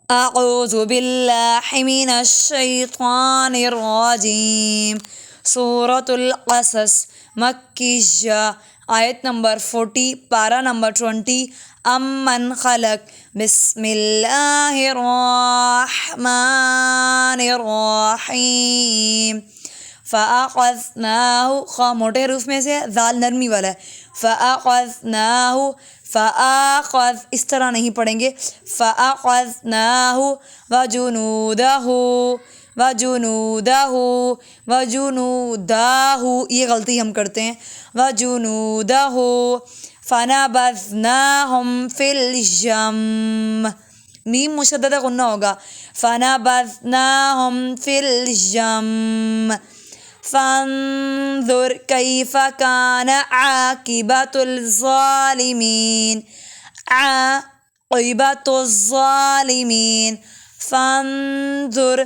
اعوذ باللہ من الشیطان الرجیم۔ سورۃ القصص مکیہ، آیت نمبر 40، پارہ نمبر 20۔ امن خلق، بسم اللہ الرحمن الرحیم۔ فَأَخَذْنَاهُ، خا موٹے حروف میں سے، ذال نرمی والا ہے، فَأَخَذْنَاهُ، فَآخَذ اس طرح نہیں پڑھیں گے، فَأَخَذْنَاهُ وَجُنُودَهُ، یہ غلطی ہم کرتے ہیں، وَجُنُودَهُ فَنَبَذْنَاهُمْ فِي الْيَمِّ، میم مشددہ غنہ ہوگا، فَنَبَذْنَاهُمْ فِي الْيَمِّ، فَانظُرْ كَيْفَ كَانَ عَاقِبَةُ الظَّالِمِينَ، عَاقِبَةُ الظَّالِمِينَ، فَانظُرْ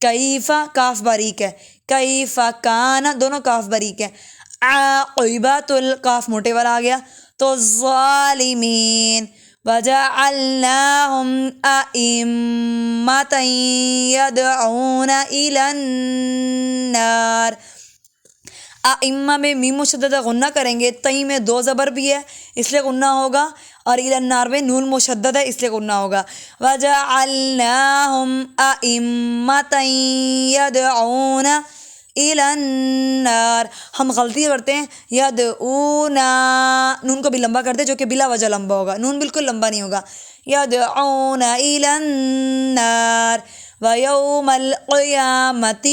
کیف، کاف باریک ہے، کیف کان، دونوں کاف باریک ہے، عاقبۃ الکاف موٹے والا آ گیا تو الظالمین، وجعلناہم ائمۃ یدعون الی النار، ائمہ میں میم مشددہ غنہ کریں گے، تئی میں دو زبر بھی ہے اس لیے غنہ ہوگا، اور الی النار میں نون مشدد ہے اس لیے غنہ ہوگا، وجعلناہم ائمۃ یدعون الی النار، ہم غلطی کرتے ہیں یدعونا، نون کو بھی لمبا کرتے جو کہ بلا وجہ لمبا ہوگا، نون بالکل لمبا نہیں ہوگا، یدعون الی النار، ویوم القیامۃ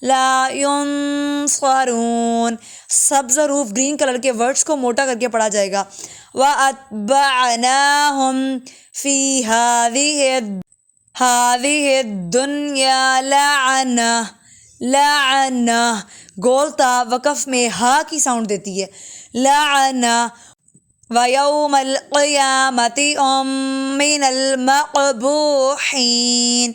لا ینصرون، سبز حروف گرین کلر کے ورڈز کو موٹا کر کے پڑھا جائے گا، وَأَتْبَعْنَاهُمْ فِي هَذِهِ الدُّنْيَا لَعْنَةً، گول تا وقف میں ہا کی ساؤنڈ دیتی ہے، لعنہ، وَيَوْمَ الْقِيَامَةِ هُمْ مِنَ الْمَقْبُوحِينَ،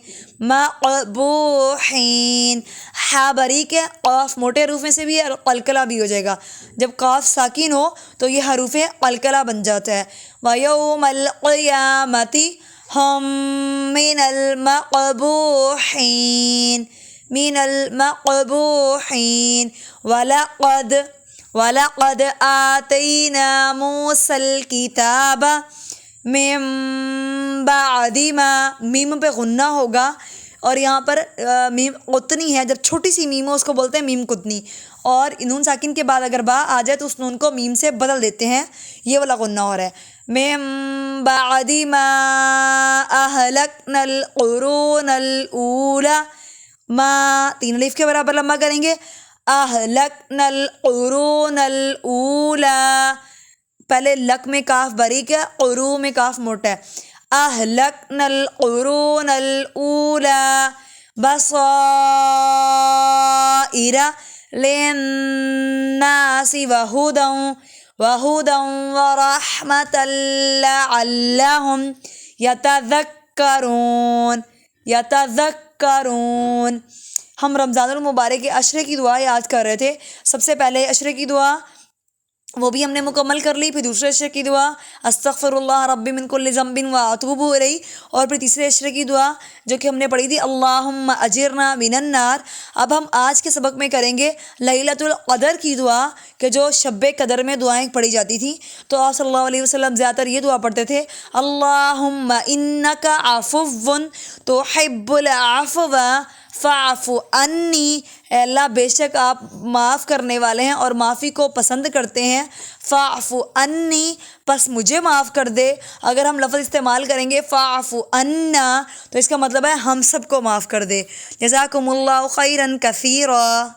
مقبوحین، ہا باریک ہے، قاف موٹے حروف میں سے بھی ہے اور قلقلہ بھی ہو جائے گا، جب قاف ساکن ہو تو یہ حروف قلقلہ بن جاتا ہے، وَيَوْمَ الْقِيَامَةِ هُمْ مِنَ الْمَقْبُوحِينَ، من المقبوحین، وَلَقَدْ آتَيْنَا مُوسَى الْكِتَابَ مِن بَعْدِ مَا، میم پہ غنہ ہوگا، اور یہاں پر میم قطنی ہے، جب چھوٹی سی میم ہو اس کو بولتے ہیں میم قطنی، اور نون ساکن کے بعد اگر با آ جائے تو اس نون کو میم سے بدل دیتے ہیں، یہ والا غنہ ہو رہا ہے، مِن بَعْدِ مَا أَهْلَكْنَا الْقُرُونَ الْأُولَى، ما تین الف کے برابر لمبا کریں گے، اہلکنا القرون الاولی، پہلے لک میں کاف باریک ہے، قرو میں کاف موٹا ہے، اہلکنا القرون الاولی بصائر للناس وہدا ورحمۃ لعلہم یتذکرون۔ ہم رمضان المبارک کے عشرے کی دعا یاد کر رہے تھے، سب سے پہلے عشرے کی دعا وہ بھی ہم نے مکمل کر لی، پھر دوسرے عشرے کی دعا استغفر اللہ ربی من کل ذنب واتوب الیہ، اور پھر تیسرے عشرے کی دعا جو کہ ہم نے پڑھی تھی اللہم اجرنا من النار۔ اب ہم آج کے سبق میں کریں گے لیلۃ القدر کی دعا، کہ جو شب قدر میں دعائیں پڑھی جاتی تھیں، تو آپ صلی اللہ علیہ وسلم زیادہ تر یہ دعا پڑھتے تھے، اللہم انک عفو تحب العفو فاعف عنی، اے اللہ بے شک آپ معاف کرنے والے ہیں اور معافی کو پسند کرتے ہیں، فاعف عنی پس مجھے معاف کر دے، اگر ہم لفظ استعمال کریں گے فاعف عنا تو اس کا مطلب ہے ہم سب کو معاف کر دے، جزاکم اللہ خیرا کثیرا۔